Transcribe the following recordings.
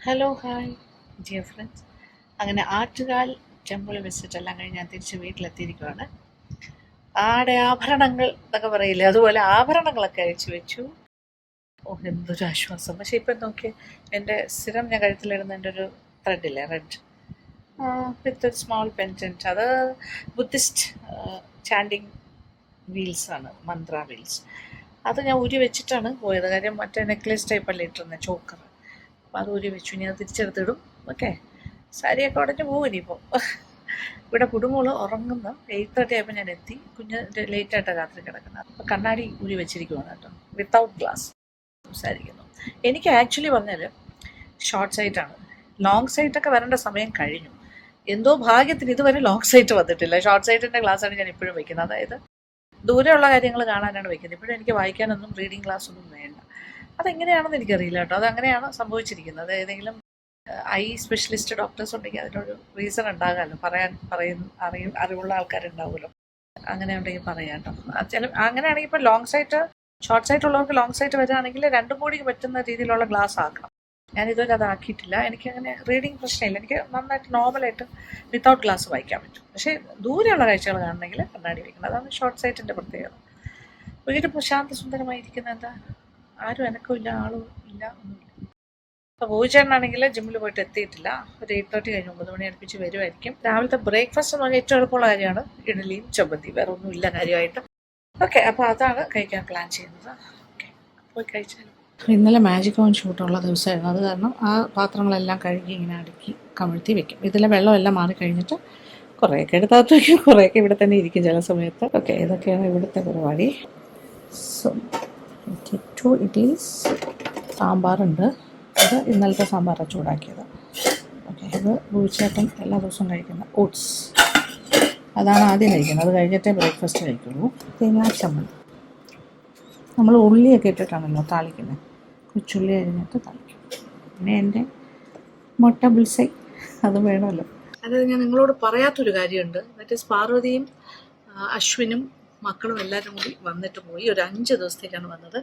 Hello hi dear friends. അങ്ങനെ Attukal temple visit എല്ലാം കഴിഞ്ഞ് ഞാൻ തിരിച്ച് വീട്ടിലെത്തിയിരിക്കുകയാണ്. ആഭരണങ്ങൾ എന്നൊക്കെ പറയില്ലേ, അതുപോലെ ആഭരണങ്ങളൊക്കെ അഴിച്ചു വെച്ചു. ഓ, എന്തൊരു ആശ്വാസം. പക്ഷെ ഇപ്പം നോക്കി, എൻ്റെ സ്ഥിരം ഞാൻ കഴുത്തിലിടുന്ന എൻ്റെ ഒരു ത്രെഡില്ലേ, റെഡ് വിത്ത് ഒരു സ്മോൾ പെൻറ്റൻറ്റ്, അത് ബുദ്ധിസ്റ്റ് ചാൻഡിങ് വീൽസാണ്, മന്ത്ര വീൽസ്. അത് ഞാൻ ഊരി വെച്ചിട്ടാണ് പോയത്. കാര്യം മറ്റേ നെക്ലേസ് ടൈപ്പല്ലേ ഇട്ടിരുന്നത്, ചോക്കർ. അപ്പോൾ അത് ഊരി വെച്ചു. ഞാൻ തിരിച്ചെടുത്തിടും. ഓക്കെ, സാരിയൊക്കെ ഉടഞ്ഞ് പോകും ഇനിയിപ്പോൾ. ഇവിടെ കുടുംബങ്ങൾ ഉറങ്ങുന്ന 8:30 ആയപ്പോൾ ഞാൻ എത്തി. കുഞ്ഞ് ലേറ്റായിട്ടാണ് രാത്രി കിടക്കുന്നത്. അപ്പോൾ കണ്ണാടി ഊരി വെച്ചിരിക്കുവാണ് കേട്ടോ, വിത്തൗട്ട് ഗ്ലാസ് സംസാരിക്കുന്നു. എനിക്ക് ആക്ച്വലി പറഞ്ഞാൽ ഷോർട്ട് സൈറ്റാണ്. ലോങ് സൈറ്റൊക്കെ വരേണ്ട സമയം കഴിഞ്ഞു. എന്തോ ഭാഗ്യത്തിന് ഇതുവരെ ലോങ് സൈറ്റ് വന്നിട്ടില്ല. ഷോർട്ട് സൈറ്റിൻ്റെ ഗ്ലാസ്സാണ് ഞാൻ ഇപ്പോഴും വയ്ക്കുന്നത്. അതായത് ദൂരെയുള്ള കാര്യങ്ങൾ കാണാനാണ് വയ്ക്കുന്നത്. ഇപ്പോഴും എനിക്ക് വായിക്കാനൊന്നും റീഡിങ് ക്ലാസ് ഒന്നും വേണ്ട. അതെങ്ങനെയാണെന്ന് എനിക്കറിയില്ല കേട്ടോ. അതങ്ങനെയാണ് സംഭവിച്ചിരിക്കുന്നത്. ഏതെങ്കിലും ഐ സ്പെഷ്യലിസ്റ്റ് ഡോക്ടേഴ്സ് ഉണ്ടെങ്കിൽ അതിനൊരു റീസൺ ഉണ്ടാകാമല്ലോ, അറിവുള്ള ആൾക്കാരുണ്ടാവുമല്ലോ. അങ്ങനെ ഉണ്ടെങ്കിൽ പറയാം കേട്ടോ. അങ്ങനെയാണെങ്കിൽ ഇപ്പോൾ ലോങ് സൈറ്റ്, ഷോർട്ട് സൈറ്റ് ഉള്ളവർക്ക് ലോങ് സൈറ്റ് വരികയാണെങ്കിൽ രണ്ടും കൂടി പറ്റുന്ന രീതിയിലുള്ള ഗ്ലാസ് ആക്കണം. ഞാനിതുവരെ അതാക്കിയിട്ടില്ല. എനിക്കങ്ങനെ റീഡിങ് പ്രശ്നമില്ല. എനിക്ക് നന്നായിട്ട് നോർമലായിട്ട് വിത്തൗട്ട് ഗ്ലാസ് വായിക്കാൻ പറ്റും. പക്ഷേ ദൂരെയുള്ള കാഴ്ചകൾ കാണണമെങ്കിൽ കണ്ണാടി വയ്ക്കണം. അതാണ് ഷോർട്ട് സൈറ്റിൻ്റെ പ്രത്യേകത. വീട് പ്രശാന്ത സുന്ദരമായിരിക്കുന്ന എന്താ, ആരും എനക്കുമില്ല, ആളും ഇല്ല, ഒന്നുമില്ല. അപ്പോൾ പൂച്ചേട്ടനാണെങ്കിൽ ജിമ്മിൽ പോയിട്ട് എത്തിയിട്ടില്ല. ഒരു 8:30 കഴിഞ്ഞ് 9 മണി അടുപ്പിച്ച് വരുമായിരിക്കും. രാവിലത്തെ ബ്രേക്ക്ഫാസ്റ്റ് എന്ന് പറഞ്ഞാൽ ഏറ്റവും എളുപ്പമുള്ള കാര്യമാണ് ഇഡ്ഡലിയും ചമ്മന്തി, വേറെ ഒന്നുമില്ല കാര്യമായിട്ട്. ഓക്കെ, അപ്പോൾ അതാണ് കഴിക്കാൻ പ്ലാൻ ചെയ്യുന്നത്. ഓക്കെ, പോയി കഴിച്ചാലും. ഇന്നലെ മാജിക് ഓൺ ഷൂട്ടുള്ള ദിവസമായിരുന്നു. അത് കാരണം ആ പാത്രങ്ങളെല്ലാം കഴുകി ഇങ്ങനെ അടുക്കി കമിഴ്ത്തി വെക്കും. ഇതിലെ വെള്ളമെല്ലാം മാറി കഴിഞ്ഞിട്ട് കുറേയൊക്കെ എടുത്തകത്ത് വയ്ക്കും, കുറേയൊക്കെ ഇവിടെ തന്നെ ഇരിക്കും ചില സമയത്ത്. ഓക്കെ, ഇതൊക്കെയാണ് ഇവിടുത്തെ പരിപാടി. സോ ഇഡ്ഡലീസ്, സാമ്പാറുണ്ട്. ഇത് ഇന്നലത്തെ സാമ്പാറാണ് ചൂടാക്കിയത്. ഓക്കെ, ഇത് പൂച്ചേട്ടൻ എല്ലാ ദിവസവും കഴിക്കുന്ന ഓട്സ്, അതാണ് ആദ്യം കഴിക്കുന്നത്. അത് കഴിഞ്ഞിട്ടേ ബ്രേക്ക്ഫാസ്റ്റ് കഴിക്കുള്ളൂ. തേങ്ങാ ചമ്മന്തി, നമ്മൾ ഉള്ളിയൊക്കെ ഇട്ടിട്ടാണല്ലോ താളിക്കുന്നത്. കൊച്ചുള്ളി അരിഞ്ഞിട്ട് താളിക്കും. പിന്നെ എൻ്റെ മുട്ട ബുൾസൈ, അത് വേണമല്ലോ. അതായത് ഞാൻ നിങ്ങളോട് പറയാത്തൊരു കാര്യമുണ്ട്. മറ്റേ പാർവതിയും അശ്വിനും മക്കളും എല്ലാവരും കൂടി വന്നിട്ട് പോയി. ഒരു 5 ദിവസത്തേക്കാണ് വന്നത്.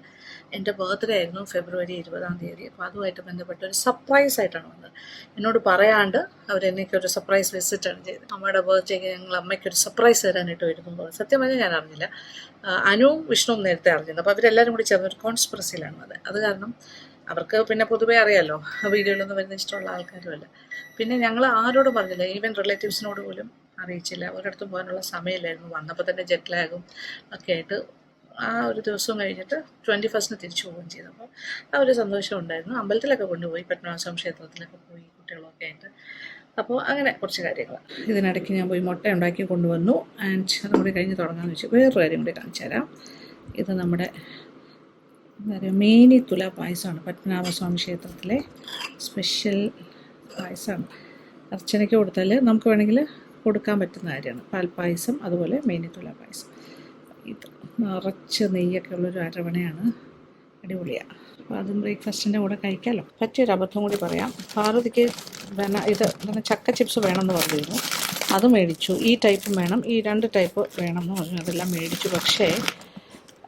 എൻ്റെ ബർത്ത്ഡേ ആയിരുന്നു ഫെബ്രുവരി 20 അപ്പോൾ അതുമായിട്ട് ബന്ധപ്പെട്ട ഒരു സർപ്രൈസ് ആയിട്ടാണ് വന്നത്. എന്നോട് പറയാണ്ട് അവരെനിക്കൊരു സർപ്രൈസ് വിസിറ്റാണ് ചെയ്തത്. അമ്മയുടെ ബർത്ത്ഡേക്ക് ഞങ്ങൾ അമ്മയ്ക്കൊരു സർപ്രൈസ് തരാനായിട്ട് വരുമ്പോൾ സത്യം പറഞ്ഞാൽ ഞാൻ അറിഞ്ഞില്ല. അനുവും വിഷ്ണുവും നേരത്തെ അറിഞ്ഞത്. അപ്പോൾ അവരെല്ലാവരും കൂടി ചേർന്ന് ഒരു കോൺസ്പിറസിയിലാണ് അത് കാരണം അവർക്ക് പിന്നെ പൊതുവേ അറിയാമല്ലോ, വീഡിയോയിലൊന്നും വരുന്ന ഇഷ്ടമുള്ള ആൾക്കാരുമല്ല. പിന്നെ ഞങ്ങൾ ആരോടും പറഞ്ഞില്ല, ഈവൻ റിലേറ്റീവ്സിനോട് പോലും അറിയിച്ചില്ല. ഒരിടത്തും പോകാനുള്ള സമയമില്ലായിരുന്നു. വന്നപ്പോൾ തന്നെ ജെറ്റ് ലാഗും ഒക്കെ ആയിട്ട് ആ ഒരു ദിവസവും കഴിഞ്ഞിട്ട് 21 തിരിച്ചു പോവുകയും ചെയ്തു. അപ്പോൾ ആ ഒരു സന്തോഷം ഉണ്ടായിരുന്നു. അമ്പലത്തിലൊക്കെ കൊണ്ടുപോയി, പത്മനാഭസ്വാമി ക്ഷേത്രത്തിലൊക്കെ പോയി കുട്ടികളൊക്കെ ആയിട്ട്. അപ്പോൾ അങ്ങനെ കുറച്ച് കാര്യങ്ങൾ. ഇതിനിടയ്ക്ക് ഞാൻ പോയി മുട്ട ഉണ്ടാക്കി കൊണ്ടുവന്നു. ആൻഡ് അതും കൂടി കഴിഞ്ഞ് തുടങ്ങാമെന്ന് വെച്ചു. വേറൊരു കാര്യം കൂടി കാണിച്ചു തരാം. ഇത് നമ്മുടെ എന്താ പറയുക, മേനി തുല പായസമാണ്. പത്മനാഭസ്വാമി ക്ഷേത്രത്തിലെ സ്പെഷ്യൽ പായസമാണ്. അർച്ചനയ്ക്ക് കൊടുത്താൽ നമുക്ക് വേണമെങ്കിൽ കൊടുക്കാൻ പറ്റുന്ന കാര്യമാണ്. പാൽപ്പായസം, അതുപോലെ മേനി തുല പായസം. ഇത് നിറച്ച് നെയ്യൊക്കെ ഉള്ളൊരു അരവണയാണ്, അടിപൊളിയാണ്. അപ്പോൾ അതും ബ്രേക്ക്ഫാസ്റ്റിൻ്റെ കൂടെ കഴിക്കാമല്ലോ. പറ്റിയൊരു അബദ്ധം കൂടി പറയാം. പാർവതിക്ക് ചക്ക ചിപ്സ് വേണമെന്ന് പറഞ്ഞിരുന്നു. അത് മേടിച്ചു. ഈ ടൈപ്പും വേണം, ഈ 2 ടൈപ്പ് വേണമെന്ന് പറഞ്ഞു. അതെല്ലാം മേടിച്ചു. പക്ഷേ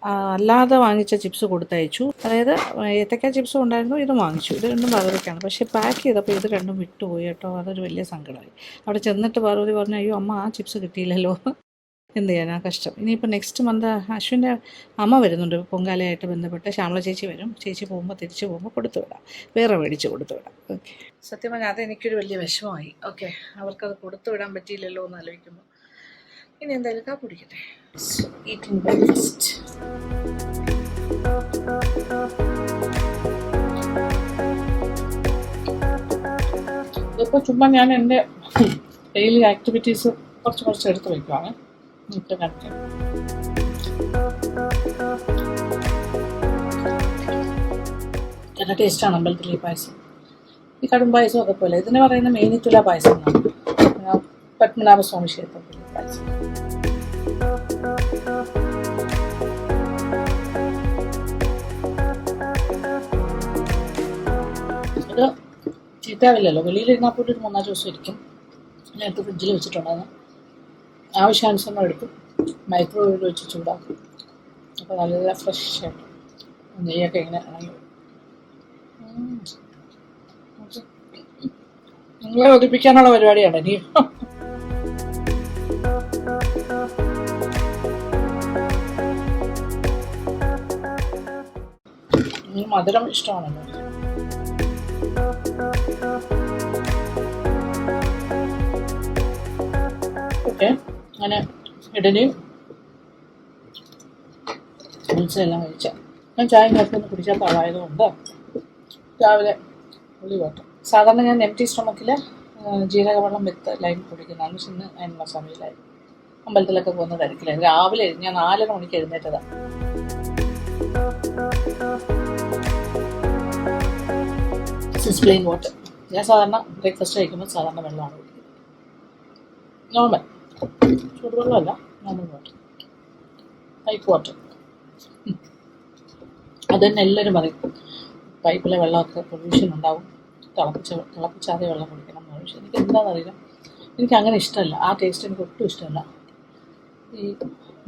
അല്ലാതെ വാങ്ങിച്ച ചിപ്സ് കൊടുത്തയച്ചു. അതായത് ഏത്തക്ക ചിപ്സും ഉണ്ടായിരുന്നു, ഇതും വാങ്ങിച്ചു. ഇത് രണ്ടും പാർവതിക്കാണ്. പക്ഷേ പാക്ക് ചെയ്തപ്പോൾ ഇത് രണ്ടും വിട്ടുപോയി കേട്ടോ. അതൊരു വലിയ സങ്കടമായി. അവിടെ ചെന്നിട്ട് പാർവതി പറഞ്ഞു, അയ്യോ അമ്മ, ആ ചിപ്സ് കിട്ടിയില്ലല്ലോ. എന്ത് ചെയ്യാനാ, കഷ്ടം. ഇനിയിപ്പോൾ നെക്സ്റ്റ് മന്ത് അശ്വിൻ്റെ അമ്മ വരുന്നുണ്ട് പൊങ്കാലയായിട്ട് ബന്ധപ്പെട്ട്. ശ്യാമള ചേച്ചി വരും. ചേച്ചി തിരിച്ചു പോകുമ്പോൾ കൊടുത്തു വിടാം, വേറെ മേടിച്ച് കൊടുത്തു വിടാം. ഓക്കെ, സത്യം പറഞ്ഞാൽ അതെനിക്കൊരു വലിയ വിഷമമായി. ഓക്കെ, അവർക്കത് കൊടുത്തു വിടാൻ പറ്റിയില്ലല്ലോ എന്ന് ആലോചിക്കുമ്പോൾ. ഇനി എന്തായാലും കാപ്പി കുടിക്കട്ടെ. Eating breakfast. ഇപ്പോൾ ചുമ്മാ ഞാൻ എൻ്റെ ഡെയിലി ആക്ടിവിറ്റീസ് കുറച്ച് എടുത്ത് വയ്ക്കുവാണ്. ഇട്ട് കാണിക്കാം. നല്ല ടേസ്റ്റാണ് അമ്പലത്തിലെ ഈ പായസം. ഈ കടും പായസം അതേപോലെ ഇതിന് പറയുന്ന മേനി തുല പായസം എന്നാണ്. പത്മനാഭസ്വാമി ക്ഷേത്രത്തിലെ പായസം. ഇത് ചീത്താവില്ലല്ലോ. വെളിയിലിരുന്നാൽ പോലും ഒരു 3-4 ദിവസം ഇരിക്കും. നേരത്തെ ഫ്രിഡ്ജിൽ വെച്ചിട്ടുണ്ടായിരുന്നു. ആവശ്യാനുസരണം എടുക്കും, മൈക്രോവേവിൽ വെച്ച് ചൂടാക്കും. അപ്പോൾ നല്ല ഫ്രഷ് ആയിട്ട് നെയ്യൊക്കെ ഇങ്ങനെ ഇറങ്ങി. നിങ്ങളെ ഒതിപ്പിക്കാനുള്ള പരിപാടിയാണ് ഇനി. മധുരം ഇഷ്ടമാണല്ലോ. ഓക്കെ, അങ്ങനെ ഇഡലിയും എല്ലാം കഴിച്ച ഞാൻ ചായ നേരത്തെ കുടിച്ചാൽ പാളായതുകൊണ്ട് രാവിലെ ഉള്ളി വാട്ടും. സാധാരണ ഞാൻ എം ടി സ്റ്റൊമക്കിൽ ജീരകവെള്ളം വിത്ത് ലൈം കുടിക്കുന്നതാണ്. പക്ഷെ ഇന്ന് അതിനുള്ള സമയമില്ലായി. അമ്പലത്തിലൊക്കെ പോകുന്ന തിരക്കിലായിരുന്നു. രാവിലെ ഞാൻ 4:30 മണിക്ക് എഴുന്നേറ്റതാണ്. Plain water. ഞാൻ സാധാരണ ബ്രേക്ക്ഫാസ്റ്റ് കഴിക്കുമ്പോൾ സാധാരണ വെള്ളമാണ് കുടിക്കുന്നത്. നോർമൽ ചൂടുവെള്ളമല്ല, നോർമൽ വാട്ടർ, പൈപ്പ് വാട്ടർ. അത് തന്നെ എല്ലാവരും പറയും പൈപ്പിലെ വെള്ളമൊക്കെ പൊല്യൂഷൻ ഉണ്ടാവും, തിളപ്പിച്ചാതെ വെള്ളം കുടിക്കണം എന്ന്. പക്ഷേ എനിക്ക് എന്താണെന്നറിയില്ല, എനിക്ക് അങ്ങനെ ഇഷ്ടമല്ല. ആ ടേസ്റ്റ് എനിക്ക് ഒട്ടും ഇഷ്ടമല്ല. ഈ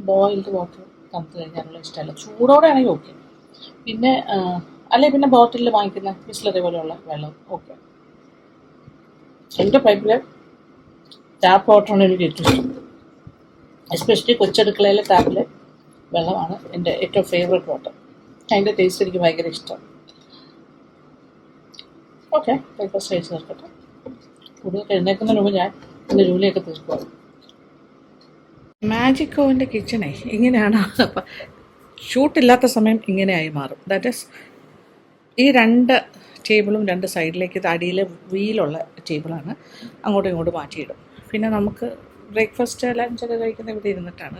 ബോയിൽഡ് വാട്ടർ തണുത്ത് കഴിഞ്ഞാലുള്ള ഇഷ്ടമല്ല. ചൂടോടെ ആണെങ്കിൽ ഓക്കെ. പിന്നെ അല്ലെങ്കിൽ പിന്നെ ബോട്ടിലിൽ വാങ്ങിക്കുന്ന ബിസ്ലറി പോലെയുള്ള വെള്ളം ഓക്കെ. എൻ്റെ പൈപ്പിലെ ടാപ്പ് വാട്ടറാണ് എനിക്ക് ഏറ്റവും ഇഷ്ടം. എസ്പെഷ്യലി കൊച്ചടുക്കളയിലെ ടാപ്പിലെ വെള്ളമാണ് എൻ്റെ ഏറ്റവും ഫേവറേറ്റ് വാട്ടർ. അതിൻ്റെ ടേസ്റ്റ് എനിക്ക് ഭയങ്കര ഇഷ്ടമാണ്. ഓക്കെ, ബ്രേക്ക്ഫാസ്റ്റ് കഴിച്ച് തീർക്കട്ടെ. കൂടുതൽ എഴുന്നേൽക്കുന്നതിന് മുമ്പ് ഞാൻ എൻ്റെ ജോലിയൊക്കെ തീർക്കുക. മാജിക്കോവിൻ്റെ കിച്ചണേ ഇങ്ങനെയാണ്. അപ്പം ഷൂട്ടില്ലാത്ത സമയം ഇങ്ങനെയായി മാറും. ദാറ്റ് ഈസ് ഈ 2 ടേബിളും 2 സൈഡിലേക്ക് അടിയിൽ വീലുള്ള ടേബിളാണ്. അങ്ങോട്ടും ഇങ്ങോട്ടും മാറ്റിയിടും. പിന്നെ നമുക്ക് ബ്രേക്ക്ഫാസ്റ്റ് ലഞ്ചൊക്കെ കഴിക്കുന്ന ഇവിടെ ഇരുന്നിട്ടാണ്.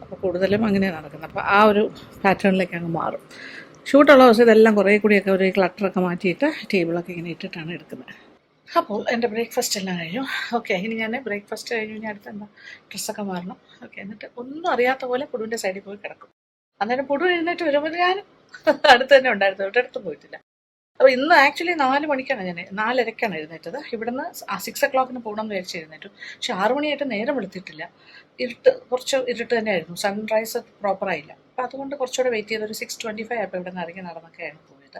അപ്പോൾ കൂടുതലും അങ്ങനെയാണ് നടക്കുന്നത്. അപ്പോൾ ആ ഒരു പാറ്റേണിലേക്ക് അങ്ങ് മാറും. ഷൂട്ടുള്ള ദിവസം ഇതെല്ലാം കുറേ കൂടിയൊക്കെ ഒരു ക്ലട്ടറൊക്കെ മാറ്റിയിട്ട് ടേബിളൊക്കെ ഇങ്ങനെ ഇട്ടിട്ടാണ് എടുക്കുന്നത്. അപ്പോൾ എൻ്റെ ബ്രേക്ക്ഫാസ്റ്റ് എല്ലാം കഴിഞ്ഞു. ഓക്കെ, ഇനി ഞാൻ ബ്രേക്ക്ഫാസ്റ്റ് കഴിഞ്ഞ് കഴിഞ്ഞാൽ അടുത്ത് എന്താ ഡ്രസ്സൊക്കെ മാറണം. ഓക്കെ, എന്നിട്ട് ഒന്നും അറിയാത്ത പോലെ പുടുവിൻ്റെ സൈഡിൽ പോയി കിടക്കും. അന്നേരം പുടു എഴുന്നേറ്റ് വരുമ്പോൾ ഞാൻ അടുത്ത് തന്നെ ഉണ്ടായിരുന്നു, ഒരിടത്ത് പോയിട്ടില്ല. അപ്പോൾ ഇന്ന് ആക്ച്വലി 4 മണിക്കാണ് ഞാൻ 4:30ക്കാണ് എഴുന്നേറ്റത്. ഇവിടുന്ന് 6 o'clock പോകണം എന്ന് വിചാരിച്ച് എഴുന്നേറ്റു. പക്ഷെ 6 മണിയായിട്ട് നേരം വെളുത്തിട്ടില്ല. കുറച്ച് ഇരുട്ട് തന്നെയായിരുന്നു. സൺറൈസ് പ്രോപ്പറായില്ല. അപ്പോൾ അതുകൊണ്ട് കുറച്ചുകൂടെ വെയിറ്റ് ചെയ്ത് ഒരു 6:25 ആയപ്പോൾ ഇവിടെ നിന്ന് ഇറങ്ങി നടന്നൊക്കെയാണ് പോയത്.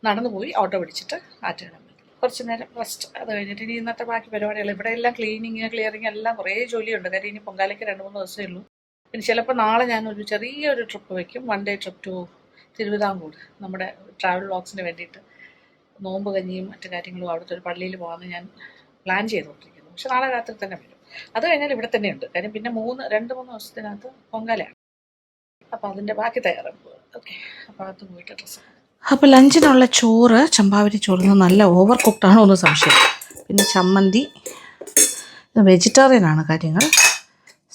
നടന്നു പോയി ഓട്ടോ പിടിച്ചിട്ട് ആറ്റുകാലം കുറച്ച് നേരം റെസ്റ്റ്. അത് കഴിഞ്ഞിട്ട് ഇനി ഇന്നത്തെ ബാക്കി പരിപാടികൾ ഇവിടെ എല്ലാം ക്ലിയറിങ് എല്ലാം കുറേ ജോലിയുണ്ട്. കാര്യം ഇനി പൊങ്കാലയ്ക്ക് 2-3 ദിവസമേ ഉള്ളൂ. പിന്നെ ചിലപ്പോൾ നാളെ ഞാനൊരു ചെറിയൊരു ട്രിപ്പ് വയ്ക്കും. 1 day ട്രിപ്പ് ടു തിരുവിതാംകൂർ, നമ്മുടെ ട്രാവൽ വ്ളോഗ്സിന് വേണ്ടിയിട്ട്. നോമ്പ് കഞ്ഞിയും മറ്റു കാര്യങ്ങളും അവിടുത്തെ ഒരു പള്ളിയിൽ പോകാമെന്ന് ഞാൻ പ്ലാൻ ചെയ്തുകൊണ്ടിരിക്കുന്നു. പക്ഷെ നാളെ രാത്രി തന്നെ വരും. അത് കഴിഞ്ഞാൽ ഇവിടെ തന്നെയുണ്ട്. കാര്യം പിന്നെ 2-3 ദിവസത്തിനകത്ത് പൊങ്കാലയാണ്. അപ്പോൾ അതിൻ്റെ ബാക്കി തയ്യാറെടുപ്പ്. ഓക്കെ, അപ്പോൾ അകത്ത് പോയിട്ട് ഡ്രസ്സ്. അപ്പോൾ ലഞ്ചിനുള്ള ചോറ്, ചമ്പാവരി ചോറിന് നല്ല ഓവർ കുക്ക്ഡാണോ എന്ന് സംശയം. പിന്നെ ചമ്മന്തി, വെജിറ്റേറിയനാണ് കാര്യങ്ങൾ.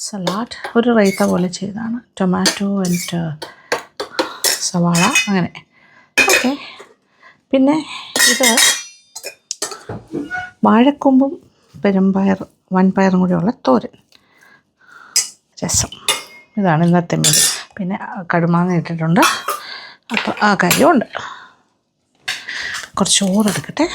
സലാഡ് ഒരു റൈത്ത പോലെ ചെയ്താണ്, ടൊമാറ്റോ ആൻഡ് സവാള അങ്ങനെ. ഓക്കെ, പിന്നെ ഇത് വാഴക്കൊമ്പും വൻപയറും കൂടിയുള്ള തോരൻ, രസം. ഇതാണ് ഇന്നത്തെ മീൻ. പിന്നെ കടുമാങ്ങ ഇട്ടിട്ടുണ്ട്. അപ്പോൾ ആ കാര്യമുണ്ട്. കുറച്ച് ചോറെടുക്കട്ടെ.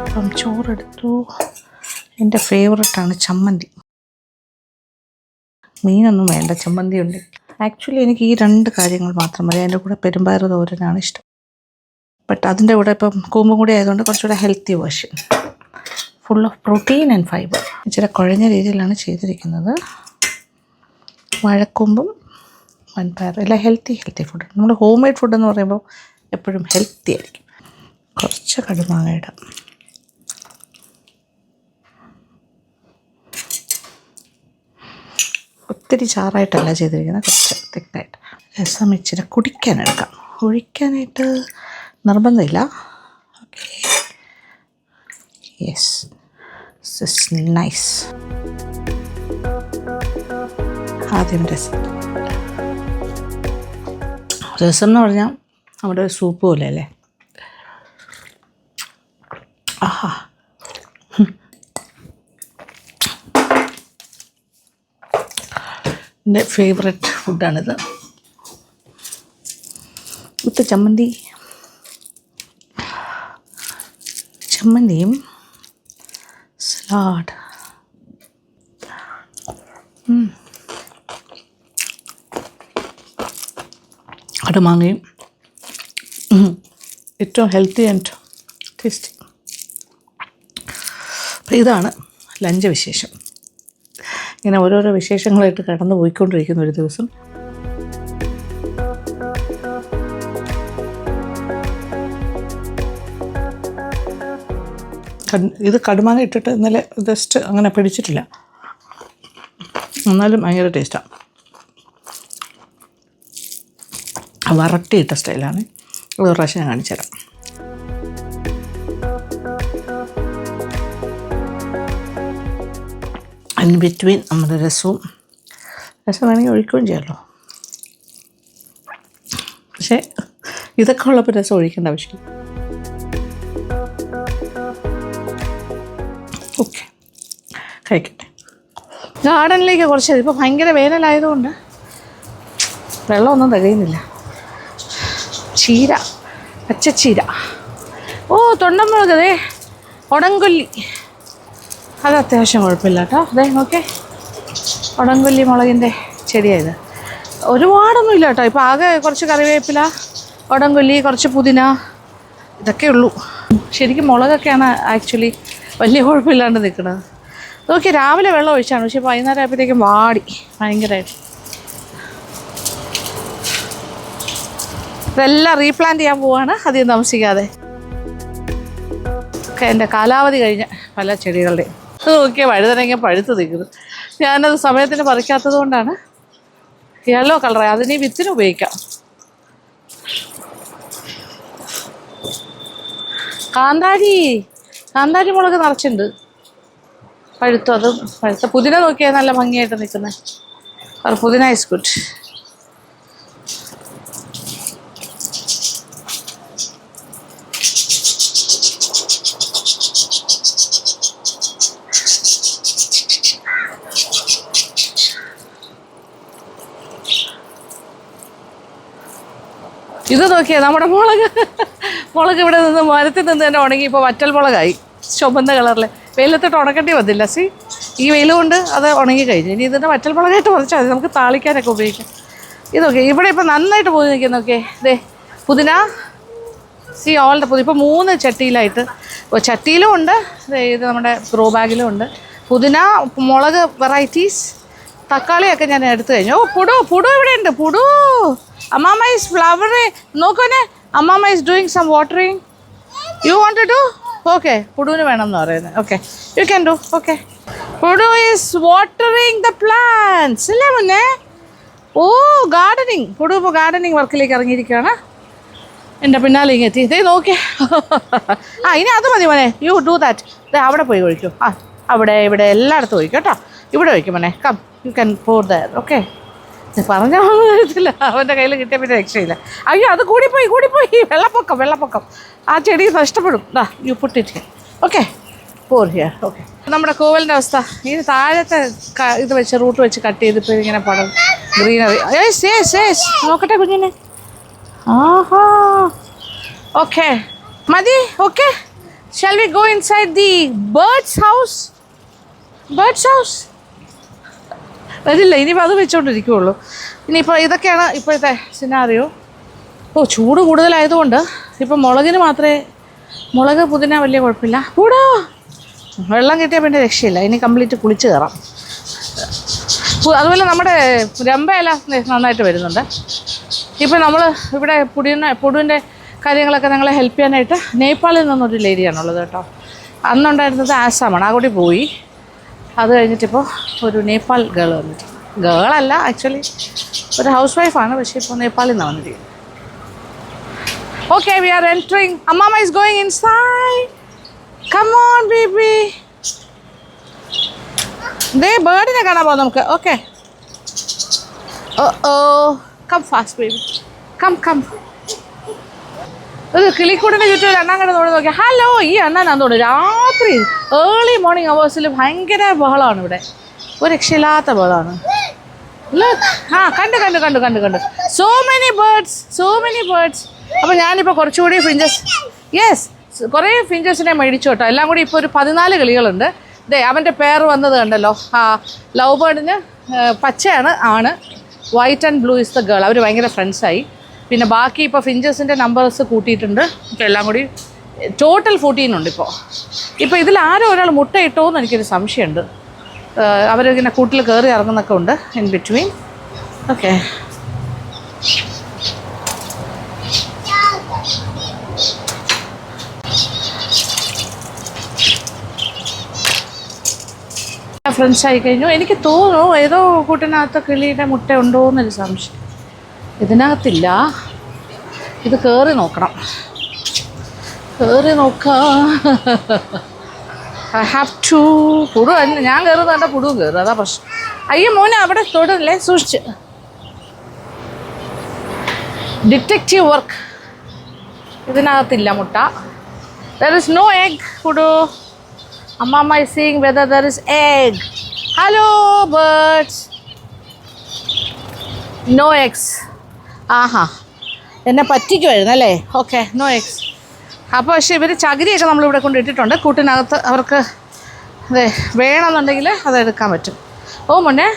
അപ്പം ചോറെടുത്തു. എൻ്റെ ഫേവററ്റാണ് ചമ്മന്തി. മീനൊന്നും വേണ്ട, ചമ്മന്തി ഉണ്ട്. ആക്ച്വലി എനിക്ക് ഈ 2 കാര്യങ്ങൾ മാത്രം മതി. അതിൻ്റെ കൂടെ പെരുമ്പയർ തോരനാണ് ഇഷ്ടം. ബട്ട് അതിൻ്റെ കൂടെ ഇപ്പം കൂമ്പും കൂടി ആയതുകൊണ്ട് കുറച്ചുകൂടെ healthy version, full of protein and fibre. ഇച്ചിരി കുഴഞ്ഞ രീതിയിലാണ് ചെയ്തിരിക്കുന്നത്. വാഴക്കൂമ്പും വൻപയർ എല്ലാം ഹെൽത്തി ഫുഡ്. നമ്മുടെ ഹോം മെയ്ഡ് ഫുഡ് എന്ന് പറയുമ്പോൾ എപ്പോഴും ഹെൽത്തി ആയിരിക്കും. കുറച്ച് കടുമാങ്ങ ഇടാം. ഒത്തിരി ചാറായിട്ടല്ല ചെയ്തിരിക്കുന്നത്, കുറച്ച് തിക്കായിട്ട്. രസം ഇച്ചിരി കുടിക്കാനെടുക്കാം. ഒഴിക്കാനായിട്ട് നിർബന്ധമില്ല. Okay, yes, this is nice. ആദ്യം രസം എന്ന് പറഞ്ഞാൽ നമ്മുടെ ഒരു സൂപ്പ് പോലെ അല്ലേ. ആഹാ, എൻ്റെ ഫേവററ്റ് ഫുഡാണിത്. വിത്ത് ചമ്മന്തിയും സലാഡ്. കടുമാങ്ങയും ഏറ്റവും ഹെൽത്തി ആൻഡ് ടേസ്റ്റി. അപ്പോൾ ഇതാണ് ലഞ്ച് വിശേഷം. ഇങ്ങനെ ഓരോരോ വിശേഷങ്ങളായിട്ട് കടന്നു പോയിക്കൊണ്ടിരിക്കുന്ന ഒരു ദിവസം. ഇത് കടുമാങ്ങ ഇട്ടിട്ട് ഇന്നലെ ജസ്റ്റ് അങ്ങനെ പിടിച്ചിട്ടില്ല, എന്നാലും ഭയങ്കര ടേസ്റ്റാണ്. വരട്ടിയിട്ട സ്റ്റൈലാണ്. ഒരു പ്രാവശ്യം ഞാൻ കാണിച്ചു തരാം. ഇൻ ബിറ്റ്വീൻ നമ്മുടെ രസം വേണമെങ്കിൽ ഒഴിക്കുകയും ചെയ്യാമല്ലോ. പക്ഷേ ഇതൊക്കെ ഉള്ളപ്പോൾ രസം ഒഴിക്കേണ്ട ആവശ്യമില്ല. ഓക്കെ, കഴിക്കട്ടെ. ഗാർഡനിലേക്ക് കുറച്ച് ഇപ്പോൾ ഭയങ്കര വേനലായതുകൊണ്ട് വെള്ളമൊന്നും തികയുന്നില്ല. ചീര, പച്ചച്ചീര, തൊണ്ടമുളക്, അതേ ഉടങ്കൊല്ലി, അത് അത്യാവശ്യം കുഴപ്പമില്ല കേട്ടോ. അതെ നോക്കേ, ഉടങ്കൊല്ലി മുളകിൻ്റെ ചെടിയായത്. ഒരുപാടൊന്നും ഇല്ല കേട്ടോ. ഇപ്പോൾ ആകെ കുറച്ച് കറിവേപ്പില, ഉടങ്കൊല്ലി, കുറച്ച് പുതിന, ഇതൊക്കെ ഉള്ളൂ. ശരിക്കും മുളകൊക്കെയാണ് ആക്ച്വലി വലിയ കുഴപ്പമില്ലാണ്ട് നിൽക്കുന്നത്. നോക്കി രാവിലെ വെള്ളം ഒഴിച്ചാണ്, പക്ഷേ വൈകുന്നേരം ആയപ്പോഴത്തേക്കും വാടി ഭയങ്കരമായിട്ട്. ഇതെല്ലാം റീപ്ലാന്റ് ചെയ്യാൻ പോവാണ് അധികം താമസിക്കാതെ. ഒക്കെ എൻ്റെ കാലാവധി കഴിഞ്ഞ പല ചെടികളുടെയും. അത് നോക്കിയാൽ വഴുതനങ്ങ പഴുത്ത് നിൽക്കുന്നു. ഞാനത് സമയത്തിന് പറിക്കാത്തത് കൊണ്ടാണ്. യെല്ലോ കളറായി, അതിന് ഈ വിത്തിന് ഉപയോഗിക്കാം. കാന്താരി മുളക് നിറച്ചുണ്ട്, പഴുത്തു. അത് പഴുത്ത പുതിന നോക്കിയാൽ നല്ല ഭംഗിയായിട്ട് നിൽക്കുന്നത്. പുതിന ഈസ് ഗുഡ്. ഇത് നോക്കിയാൽ നമ്മുടെ മുളക് ഇവിടെ നിന്ന് മരത്തിൽ നിന്ന് തന്നെ ഉണങ്ങി ഇപ്പോൾ വറ്റൽ മുളകായി, ചുവന്ന കളറിൽ. വെയിലത്തിട്ട് ഉണക്കേണ്ടി വന്നില്ല. ഈ വെയിൽ കൊണ്ട് അത് ഉണങ്ങി കഴിഞ്ഞു. ഇനി ഇതിൻ്റെ വറ്റൽ മുളകായിട്ട് പറിച്ചാൽ മതി, നമുക്ക് താളിക്കാനൊക്കെ ഉപയോഗിക്കാം. ഇതൊക്കെ ഇവിടെ ഇപ്പോൾ നന്നായിട്ട് പോയി നിൽക്കുന്നൊക്കെ. ഇതേ പുതിന, ഓളുടെ പുതിന ഇപ്പോൾ 3 ചട്ടിയിലായിട്ട്. ചട്ടിയിലും ഉണ്ട്, ഇത് നമ്മുടെ ഗ്രോ ബാഗിലും ഉണ്ട്. പുതിന, മുളക് വെറൈറ്റീസ്, തക്കാളിയൊക്കെ ഞാൻ എടുത്തു കഴിഞ്ഞു. പുടു ഇവിടെ ഉണ്ട്. പുടു, അമ്മാമ്മ ഈസ് ഫ്ലവറിങ്. നോക്കോനെ, അമ്മാമ്മ is doing some watering. You want to do? Okay, പുടുവിന് വേണമെന്ന് പറയുന്നത്. Okay, you can do. Okay, Pudu is watering the plants അല്ലേ മുന്നേ? ഗാർഡനിങ്. പുടു ഇപ്പോൾ ഗാർഡനിങ് വർക്കിലേക്ക് ഇറങ്ങിയിരിക്കുകയാണ്. എൻ്റെ പിന്നാലെ ഇങ്ങെത്തി. ഇതേ നോക്കിയേ. ഇനി അത് മതി മോനെ, യു ഡു ദാറ്റ്. അവിടെ പോയി ഒഴിക്കും. അവിടെ ഇവിടെ എല്ലായിടത്തും ഒഴിക്കും കേട്ടോ. ഇവിടെ ഒഴിക്കും മോനെ. Come, you can pour that. Okay, പറഞ്ഞാൽ തരത്തില്ല. അവൻ്റെ കയ്യിൽ കിട്ടിയ പിന്നെ രക്ഷയില്ല. അയ്യോ, അത് കൂടിപ്പോയി. വെള്ളപ്പൊക്കം. ആ ചെടി നഷ്ടപ്പെടും. You put it. Okay, pour here. Okay, നമ്മുടെ കോവലിൻ്റെ അവസ്ഥ. ഇത് താഴത്തെ ഇത് വെച്ച് റൂട്ട് വെച്ച് കട്ട് ചെയ്തിപ്പോൾ ഇങ്ങനെ പടം ഗ്രീനറി. യേസ് നോക്കട്ടെ കുഞ്ഞിനെ. ആഹാ, ഓക്കെ മതി. Okay, shall we go inside the birds house? വരില്ല, ഇനിയിപ്പോൾ അത് വെച്ചുകൊണ്ടിരിക്കുകയുള്ളൂ. ഇനിയിപ്പോൾ ഇതൊക്കെയാണ് ഇപ്പോഴത്തെ സിനാറിയോ. ചൂട് കൂടുതലായതുകൊണ്ട് ഇപ്പം മുളക് പുതിന വലിയ കുഴപ്പമില്ല. വെള്ളം കിട്ടിയാൽ പിന്നെ രക്ഷയില്ല. ഇനി കംപ്ലീറ്റ് കുളിച്ച് കയറാം. അതുപോലെ നമ്മുടെ രമ്പയില നന്നായിട്ട് വരുന്നുണ്ട്. ഇപ്പം നമ്മൾ ഇവിടെ പുടുവിൻ്റെ കാര്യങ്ങളൊക്കെ ഞങ്ങളെ ഹെൽപ്പ് ചെയ്യാനായിട്ട് നേപ്പാളിൽ നിന്നൊരു ലേഡിയാണുള്ളത് കേട്ടോ. അന്നുണ്ടായിരുന്നത് ആസാമാണ്, ആ കൂടി പോയി. അത് കഴിഞ്ഞിട്ടിപ്പോൾ ഒരു നേപ്പാൾ ഗേൾ വന്നിട്ട്, ഗേളല്ല ആക്ച്വലി ഒരു ഹൗസ് വൈഫാണ്, പക്ഷേ ഇപ്പോൾ നേപ്പാളിൽ നിന്നാണ് വന്നിരിക്കുന്നത്. Okay, we are entering. അമ്മാമ്മ is going inside. Come on baby. ദേ ബേർഡിനെ കാണാൻ പോകാം നമുക്ക്. Okay, come fast baby, come. ഒരു കിളിക്കൂടിൻ്റെ ചുറ്റും ഒരു അണ്ണാൻ കിടന്ന് നോക്കി. ഹലോ, ഈ അണ്ണാനാന്ന് തോന്നുന്നു രാത്രി ഏർലി മോർണിംഗ് അവേഴ്സിൽ ഭയങ്കര ബഹളമാണ് ഇവിടെ. ഒരു രക്ഷയില്ലാത്ത ബഹളമാണ്. കണ്ടു. So many birds. അപ്പോൾ ഞാനിപ്പോൾ കുറച്ചുകൂടി കുറേ ഫിഞ്ചസിനെ മേടിച്ചു കേട്ടോ. എല്ലാം കൂടി ഇപ്പോൾ ഒരു 14 കിളികളുണ്ട്. അവൻ്റെ പേർ വന്നത് കണ്ടല്ലോ. ലവ് ബേർഡിന് പച്ചയാണ് ആണ്, white and blue is the girl. അവർ ഭയങ്കര ഫ്രണ്ട്സായി. പിന്നെ ബാക്കി ഇപ്പോൾ ഫിഞ്ചസിൻ്റെ നമ്പേഴ്സ് കൂട്ടിയിട്ടുണ്ട്. ഇപ്പോൾ എല്ലാം കൂടി ടോട്ടൽ 14 ഉണ്ട് ഇപ്പോൾ. ഇപ്പോൾ ഇതിൽ ആരോ ഒരാൾ മുട്ട ഇട്ടോ എന്ന് എനിക്കൊരു സംശയമുണ്ട്. അവരിങ്ങനെ കൂട്ടിൽ കയറി ഇറങ്ങുന്നൊക്കെ ഉണ്ട് ഇൻ ബിറ്റ്വീൻ. ഓക്കെ, ഫ്രണ്ട്സ് ആയി കഴിഞ്ഞു. എനിക്ക് തോന്നുന്നു ഏതോ കൂട്ടിനകത്ത് കിളിയുടെ മുട്ട ഉണ്ടോ എന്നൊരു സംശയം. ഇതിനകത്തില്ല. ഇത് കയറി നോക്കണം, കയറി നോക്കാം. I have to. പുഴു ഞാൻ കയറുന്ന കണ്ട പുഴുവും കയറും, അതാ പ്രശ്നം. അയ്യോ മോനെ അവിടെ തൊടല്ലേ, സൂക്ഷിച്ച്. Detective work. ഇതിനകത്തില്ല മുട്ട. There is no egg. Pudu അമ്മ is seeing whether there is egg. Hello birds. No eggs. ആഹാ, എന്നെ പറ്റിക്കുമായിരുന്നു അല്ലേ? Okay, no eggs. അപ്പോൾ പക്ഷേ ഇവർ ചകിരിയൊക്കെ നമ്മളിവിടെ കൊണ്ട് ഇട്ടിട്ടുണ്ട്. കൂട്ടിനകത്ത് അവർക്ക് അതെ വേണമെന്നുണ്ടെങ്കിൽ അതെടുക്കാൻ പറ്റും. ഓ മുന്നേ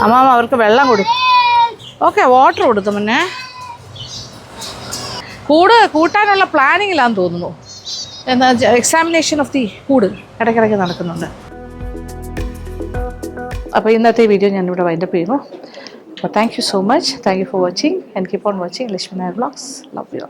അമ്മാമ്മ അവർക്ക് വെള്ളം കൊടുക്കും. ഓക്കെ, വാട്ടർ കൊടുത്തു മുന്നേ. കൂട്ടാനുള്ള പ്ലാനിങ്ങിലാന്ന് തോന്നുന്നു. എന്താ എക്സാമിനേഷൻ ഓഫ് ദി കൂട് ഇടയ്ക്കിടയ്ക്ക് നടക്കുന്നുണ്ട്. അപ്പോൾ ഇന്നത്തെ വീഡിയോ ഞാനിവിടെ വൈൻഡപ്പ് ചെയ്യുന്നു. അപ്പോൾ thank you so much. Thank you for watching and keep on watching Lakshmi Nair vlogs. Love you.